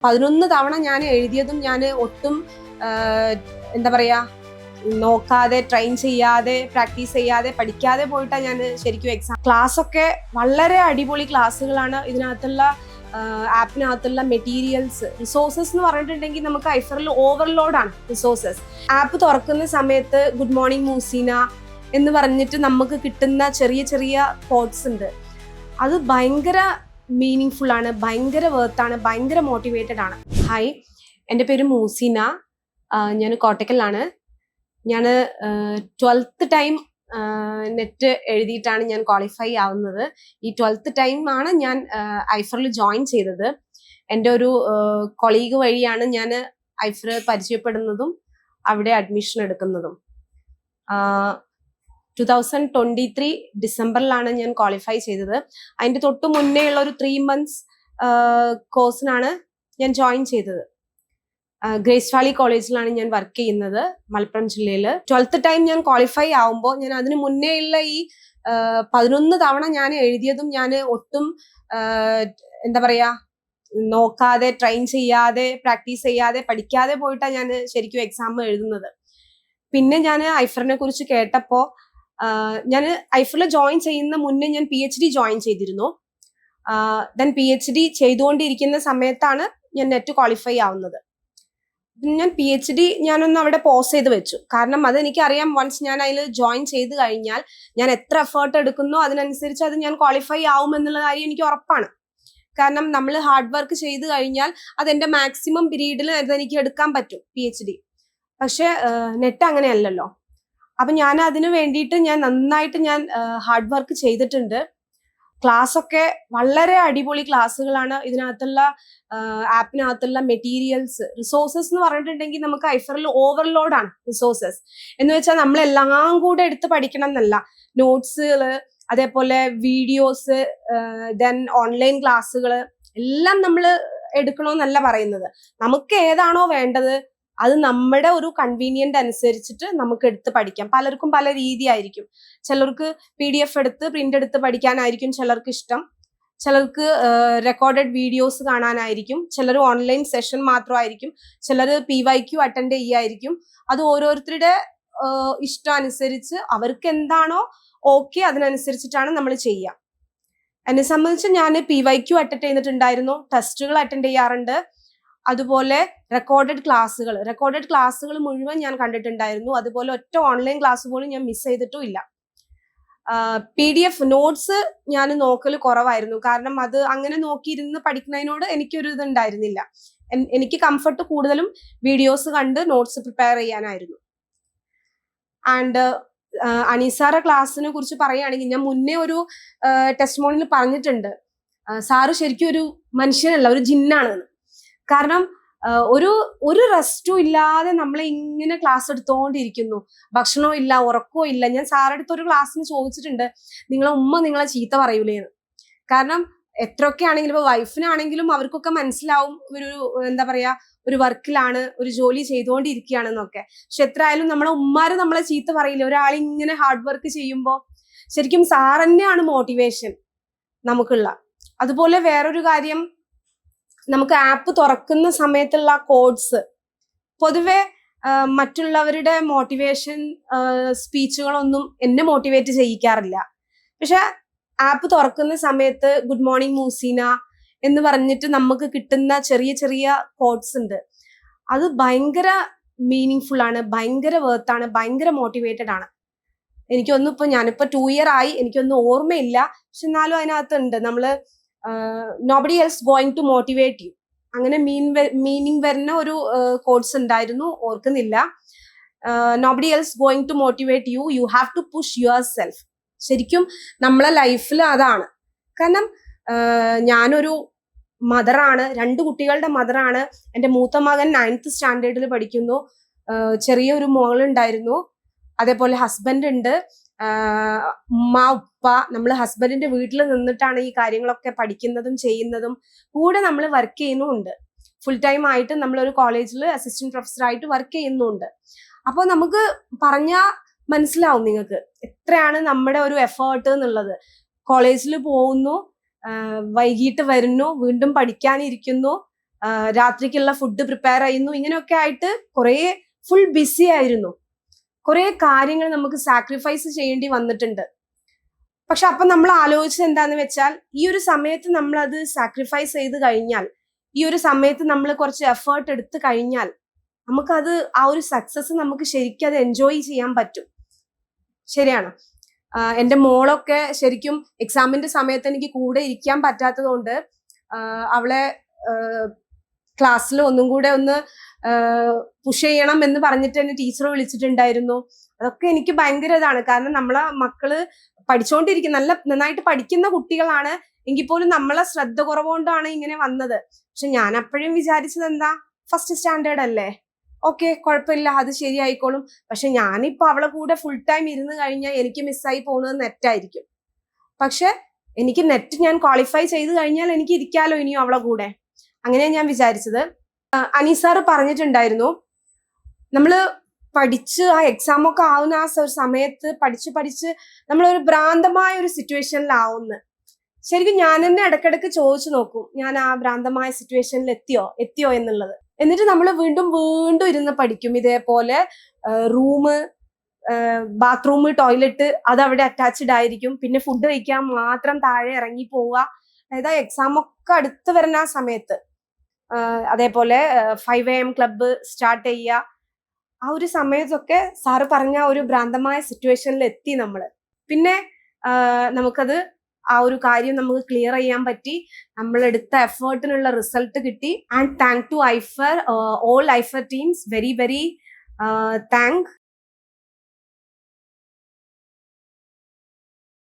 11 തവണ ഞാൻ എഴുതിയതും ഞാൻ ഒട്ടും എന്താ പറയാ നോക്കാതെ ട്രെയിൻ ചെയ്യാതെ പ്രാക്ടീസ് ചെയ്യാതെ പഠിക്കാതെ പോയിട്ടാണ് ഞാൻ ശരിക്കും എക്സാം. ക്ലാസ് ഒക്കെ വളരെ അടിപൊളി ക്ലാസ്സുകളാണ്. ഇതിനകത്തുള്ള ആപ്പിനകത്തുള്ള മെറ്റീരിയൽസ്, റിസോഴ്സസ് എന്ന് പറഞ്ഞിട്ടുണ്ടെങ്കിൽ നമുക്ക് ഐഫറിൽ ഓവർലോഡാണ് റിസോഴ്സസ്. ആപ്പ് തുറക്കുന്ന സമയത്ത് ഗുഡ് മോർണിംഗ് മൂസീന എന്ന് പറഞ്ഞിട്ട് നമുക്ക് കിട്ടുന്ന ചെറിയ ചെറിയ കോഡ്സ് ഉണ്ട്. അത് ഭയങ്കര മീനിങ് ഫുൾ ആണ്, ഭയങ്കര വേർത്താണ്, ഭയങ്കര മോട്ടിവേറ്റഡ് ആണ്. ഹായ്, എൻ്റെ പേര് മൂസീന. ഞാൻ കോട്ടക്കലാണ്. ഞാൻ 12th ടൈം നെറ്റ് എഴുതിയിട്ടാണ് ഞാൻ ക്വാളിഫൈ ആവുന്നത്. ഈ 12th ടൈം ആണ് ഞാൻ ഐഫറിൽ ജോയിൻ ചെയ്തത്. എൻ്റെ ഒരു കൊളീഗ് വഴിയാണ് ഞാൻ ഐഫർ പരിചയപ്പെടുന്നതും അവിടെ അഡ്മിഷൻ എടുക്കുന്നതും. 2023 ഡിസംബറിലാണ് ഞാൻ ക്വാളിഫൈ ചെയ്തത്. അതിൻ്റെ തൊട്ട് മുന്നേ ഉള്ള ഒരു 3 months കോഴ്സിനാണ് ഞാൻ ജോയിൻ ചെയ്തത്. ഗ്രേസ് വാലി കോളേജിലാണ് ഞാൻ വർക്ക് ചെയ്യുന്നത്, മലപ്പുറം ജില്ലയിൽ. 12th ടൈം ഞാൻ ക്വാളിഫൈ ആവുമ്പോൾ ഞാൻ അതിന് മുന്നേ ഉള്ള ഈ 11 തവണ ഞാൻ എഴുതിയതും ഞാൻ ഒട്ടും എന്താ പറയാ നോക്കാതെ ട്രെയിൻ ചെയ്യാതെ പ്രാക്ടീസ് ചെയ്യാതെ പഠിക്കാതെ പോയിട്ടാണ് ഞാൻ ശരിക്കും എക്സാം എഴുതുന്നത്. പിന്നെ ഞാൻ ഐഫറിനെ കുറിച്ച് കേട്ടപ്പോൾ ഞാൻ ഐഫറിൽ ജോയിൻ ചെയ്യുന്ന മുന്നേ ഞാൻ PhD ജോയിൻ ചെയ്തിരുന്നു. ദെൻ PhD ചെയ്തുകൊണ്ടിരിക്കുന്ന സമയത്താണ് ഞാൻ നെറ്റ് ക്വാളിഫൈ ആവുന്നത്. ഞാൻ PhD ഞാനൊന്ന് അവിടെ പോസ് ചെയ്ത് വെച്ചു. കാരണം അതെനിക്കറിയാം, വൺസ് ഞാൻ അതിൽ ജോയിൻ ചെയ്ത് കഴിഞ്ഞാൽ ഞാൻ എത്ര എഫേർട്ട് എടുക്കുന്നോ അതിനനുസരിച്ച് അത് ഞാൻ ക്വാളിഫൈ ആവും എന്നുള്ള കാര്യം എനിക്ക് ഉറപ്പാണ്. കാരണം നമ്മൾ ഹാർഡ് വർക്ക് ചെയ്ത് കഴിഞ്ഞാൽ അതെന്റെ മാക്സിമം പീരീഡിൽ അതെനിക്ക് എടുക്കാൻ പറ്റും PhD. പക്ഷെ നെറ്റ് അങ്ങനെയല്ലല്ലോ. അപ്പൊ ഞാൻ അതിന് വേണ്ടിയിട്ട് ഞാൻ നന്നായിട്ട് ഹാർഡ് വർക്ക് ചെയ്തിട്ടുണ്ട്. ക്ലാസ് ഒക്കെ വളരെ അടിപൊളി ക്ലാസ്സുകളാണ്. ഇതിനകത്തുള്ള ആപ്പിനകത്തുള്ള മെറ്റീരിയൽസ്, റിസോഴ്സസ് എന്ന് പറഞ്ഞിട്ടുണ്ടെങ്കിൽ നമുക്ക് ഐഫറിൽ ഓവർലോഡാണ് റിസോഴ്സസ്. എന്ന് വെച്ചാൽ നമ്മളെല്ലാം കൂടെ എടുത്ത് പഠിക്കണം എന്നല്ല. നോട്ട്സുകൾ, അതേപോലെ വീഡിയോസ്, ദെൻ ഓൺലൈൻ ക്ലാസ്സുകൾ എല്ലാം നമ്മൾ എടുക്കണമെന്നല്ല പറയുന്നത്. നമുക്ക് ഏതാണോ വേണ്ടത് അത് നമ്മുടെ ഒരു കൺവീനിയന്റ് അനുസരിച്ചിട്ട് നമുക്ക് എടുത്ത് പഠിക്കാം. പലർക്കും പല രീതിയായിരിക്കും. ചിലർക്ക് PDF എടുത്ത് പ്രിന്റ് എടുത്ത് പഠിക്കാനായിരിക്കും ചിലർക്ക് ഇഷ്ടം. ചിലർക്ക് റെക്കോർഡഡ് വീഡിയോസ് കാണാനായിരിക്കും. ചിലർ ഓൺലൈൻ സെഷൻ മാത്രമായിരിക്കും. ചിലർ PYQ അറ്റൻഡ് ചെയ്യായിരിക്കും. അത് ഓരോരുത്തരുടെ ഇഷ്ടം അനുസരിച്ച് അവർക്ക് എന്താണോ ഓക്കെ അതിനനുസരിച്ചിട്ടാണ് നമ്മൾ ചെയ്യുക. എന്നെ സംബന്ധിച്ച് ഞാൻ PYQ അറ്റൻഡ് ചെയ്തിട്ടുണ്ടായിരുന്നു, ടെസ്റ്റുകൾ അറ്റൻഡ് ചെയ്യാറുണ്ട്. അതുപോലെ റെക്കോർഡഡ് ക്ലാസ്സുകൾ മുഴുവൻ ഞാൻ കണ്ടിട്ടുണ്ടായിരുന്നു. അതുപോലെ ഒറ്റ ഓൺലൈൻ ക്ലാസ് പോലും ഞാൻ മിസ് ചെയ്തിട്ടും ഇല്ല. PDF നോട്ട്സ് ഞാൻ നോക്കൽ കുറവായിരുന്നു. കാരണം അത് അങ്ങനെ നോക്കിയിരുന്ന് പഠിക്കുന്നതിനോട് എനിക്കൊരു ഇതുണ്ടായിരുന്നില്ല. എനിക്ക് കംഫർട്ട് കൂടുതലും വീഡിയോസ് കണ്ട് നോട്ട്സ് പ്രിപ്പയർ ചെയ്യാനായിരുന്നു. ആൻഡ് അനീസാറ ക്ലാസ്സിനെ കുറിച്ച് പറയുകയാണെങ്കിൽ ഞാൻ മുന്നേ ഒരു ടെസ്റ്റിമോണിയിൽ പറഞ്ഞിട്ടുണ്ട്, സാറ് ശരിക്കും ഒരു മനുഷ്യനല്ല, ഒരു ജിന്നാണെന്ന്. കാരണം ഒരു റെസ്റ്റും ഇല്ലാതെ നമ്മളെ ഇങ്ങനെ ക്ലാസ് എടുത്തോണ്ടിരിക്കുന്നു. ഭക്ഷണവും ഇല്ല, ഉറക്കവും ഇല്ല. ഞാൻ സാറടുത്ത് ഒരു ക്ലാസ്സിന് ചോദിച്ചിട്ടുണ്ട്, നിങ്ങളെ ഉമ്മ നിങ്ങളെ ചീത്ത പറയൂലേന്ന്. കാരണം എത്രയൊക്കെ ആണെങ്കിലും ഇപ്പൊ വൈഫിനാണെങ്കിലും അവർക്കൊക്കെ മനസ്സിലാവും ഒരു എന്താ പറയാ ഒരു വർക്കിലാണ്, ഒരു ജോലി ചെയ്തുകൊണ്ടിരിക്കുകയാണെന്നൊക്കെ. പക്ഷെ എത്ര ആയാലും നമ്മളെ ഉമ്മാര് നമ്മളെ ചീത്ത പറയില്ല. ഒരാൾ ഇങ്ങനെ ഹാർഡ് വർക്ക് ചെയ്യുമ്പോൾ ശരിക്കും സാർ തന്നെയാണ് മോട്ടിവേഷൻ നമുക്കുള്ള. അതുപോലെ വേറൊരു കാര്യം, നമുക്ക് ആപ്പ് തുറക്കുന്ന സമയത്തുള്ള കോഡ്സ് പൊതുവെ മറ്റുള്ളവരുടെ മോട്ടിവേഷൻ സ്പീച്ചുകളൊന്നും എന്നെ മോട്ടിവേറ്റ് ചെയ്യിക്കാറില്ല. പക്ഷെ ആപ്പ് തുറക്കുന്ന സമയത്ത് ഗുഡ് മോർണിംഗ് മൂസീന എന്ന് പറഞ്ഞിട്ട് നമുക്ക് കിട്ടുന്ന ചെറിയ ചെറിയ കോഡ്സ് ഉണ്ട്. അത് ഭയങ്കര മീനിങ് ഫുൾ ആണ്, ഭയങ്കര വേർത്താണ്, ഭയങ്കര മോട്ടിവേറ്റഡ് ആണ്. ഞാനിപ്പോ 2 year ആയി, എനിക്കൊന്നും ഓർമ്മയില്ല. പക്ഷെ എന്നാലും അതിനകത്തുണ്ട് നമ്മള് nobody else going to motivate you, അങ്ങനെ മീനിങ് വരുന്ന ഒരു കോഡ്സ് ഉണ്ടായിരുന്നു, ഓർക്കുന്നില്ല. Nobody else going to motivate you, you have to push yourself. ശരിക്കും നമ്മളെ ലൈഫിൽ അതാണ്. കാരണം ഞാനൊരു മദറാണ്, 2 കുട്ടികളുടെ മദറാണ്. എൻ്റെ മൂത്ത മകൻ 9th സ്റ്റാൻഡേർഡിൽ പഠിക്കുന്നു. ചെറിയൊരു മോളുണ്ടായിരുന്നു. അതേപോലെ ഹസ്ബൻഡ് ഉണ്ട്, ഉമ്മ ഉപ്പ. നമ്മൾ ഹസ്ബൻഡിന്റെ വീട്ടിൽ നിന്നിട്ടാണ് ഈ കാര്യങ്ങളൊക്കെ പഠിക്കുന്നതും ചെയ്യുന്നതും. കൂടെ നമ്മൾ വർക്ക് ചെയ്യുന്നുമുണ്ട്. ഫുൾ ടൈം ആയിട്ട് നമ്മളൊരു കോളേജിൽ അസിസ്റ്റന്റ് പ്രൊഫസർ ആയിട്ട് വർക്ക് ചെയ്യുന്നുണ്ട്. അപ്പോൾ നമുക്ക് പറഞ്ഞാൽ മനസ്സിലാവും നിങ്ങൾക്ക് എത്രയാണ് നമ്മുടെ ഒരു എഫേർട്ട് എന്നുള്ളത്. കോളേജിൽ പോകുന്നു, വൈകിട്ട് വരുന്നു, വീണ്ടും പഠിക്കാനിരിക്കുന്നു, രാത്രിക്കുള്ള ഫുഡ് പ്രിപ്പയർ ചെയ്യുന്നു. ഇങ്ങനെയൊക്കെ ആയിട്ട് കുറേ ഫുൾ ബിസി ആയിരുന്നു. കുറേ കാര്യങ്ങൾ നമുക്ക് സാക്രിഫൈസ് ചെയ്യേണ്ടി വന്നിട്ടുണ്ട്. പക്ഷെ അപ്പൊ നമ്മൾ ആലോചിച്ചത് എന്താന്ന് വെച്ചാൽ, ഈ ഒരു സമയത്ത് നമ്മൾ അത് സാക്രിഫൈസ് ചെയ്ത് കഴിഞ്ഞാൽ, ഈ ഒരു സമയത്ത് നമ്മൾ കുറച്ച് എഫേർട്ട് എടുത്തു കഴിഞ്ഞാൽ നമുക്കത് ആ ഒരു സക്സസ് നമുക്ക് ശരിക്കും അത് എൻജോയ് ചെയ്യാൻ പറ്റും. ശരിയാണ്. എൻ്റെ മോളൊക്കെ ശരിക്കും എക്സാമിന്റെ സമയത്ത് എനിക്ക് കൂടെ ഇരിക്കാൻ പറ്റാത്തത് കൊണ്ട് അവളെ ക്ലാസ്സിൽ ഒന്നും കൂടെ ഒന്ന് പുഷ് ചെയ്യണം എന്ന് പറഞ്ഞിട്ട് എന്നെ ടീച്ചർ വിളിച്ചിട്ടുണ്ടായിരുന്നു. അതൊക്കെ എനിക്ക് ഭയങ്കര ഇതാണ്. കാരണം നമ്മളെ മക്കള് പഠിച്ചുകൊണ്ടിരിക്കുന്ന നന്നായിട്ട് പഠിക്കുന്ന കുട്ടികളാണ് എങ്കിൽ പോലും നമ്മളെ ശ്രദ്ധ കുറവുകൊണ്ടാണ് ഇങ്ങനെ വന്നത്. പക്ഷെ ഞാൻ അപ്പോഴും വിചാരിച്ചത് എന്താ, ഫസ്റ്റ് സ്റ്റാൻഡേർഡ് അല്ലേ, ഓക്കെ കുഴപ്പമില്ല, അത് ശരിയായിക്കോളും. പക്ഷെ ഞാനിപ്പോ അവളെ കൂടെ ഫുൾ ടൈം ഇരുന്ന് കഴിഞ്ഞാൽ എനിക്ക് മിസ്സായി പോകുന്നത് നെറ്റായിരിക്കും. പക്ഷെ എനിക്ക് നെറ്റ് ഞാൻ ക്വാളിഫൈ ചെയ്ത് കഴിഞ്ഞാൽ എനിക്ക് ഇരിക്കാലോ ഇനിയും അവളെ കൂടെ. അങ്ങനെയാണ് ഞാൻ വിചാരിച്ചത്. അനീസാറ് പറഞ്ഞിട്ടുണ്ടായിരുന്നു, നമ്മള് പഠിച്ച് ആ എക്സാം ഒക്കെ ആവുന്ന ആ സമയത്ത് പഠിച്ച് നമ്മളൊരു ഭ്രാന്തമായ ഒരു സിറ്റുവേഷനിലാവുന്നു. ശരിക്കും ഞാൻ തന്നെ ഇടയ്ക്കിടയ്ക്ക് ചോദിച്ചു നോക്കും, ഞാൻ ആ ഭ്രാന്തമായ സിറ്റുവേഷനിൽ എത്തിയോ എന്നുള്ളത്. എന്നിട്ട് നമ്മൾ വീണ്ടും ഇരുന്ന് പഠിക്കും. ഇതേപോലെ റൂമ്, ബാത്റൂം, ടോയ്ലറ്റ് അത് അവിടെ അറ്റാച്ച്ഡ് ആയിരിക്കും. പിന്നെ ഫുഡ് കഴിക്കാൻ മാത്രം താഴെ ഇറങ്ങി പോവുക. അതായത് എക്സാം ഒക്കെ അടുത്ത് വരുന്ന ആ സമയത്ത്. അതേപോലെ 5 AM ക്ലബ്ബ് സ്റ്റാർട്ട് ചെയ്യുക. ആ ഒരു സമയത്തൊക്കെ സാറ് പറഞ്ഞ ഒരു ഭ്രാന്തമായ സിറ്റുവേഷനിൽ എത്തി നമ്മള്. പിന്നെ നമുക്കത് ആ ഒരു കാര്യം നമുക്ക് ക്ലിയർ ചെയ്യാൻ പറ്റി. നമ്മൾ എടുത്ത എഫേർട്ടിനുള്ള റിസൾട്ട് കിട്ടി. ആൻഡ് താങ്ക് ടു ഐഫർ, ഓൾ ഐഫർ ടീംസ്, വെരി വെരി താങ്ക്.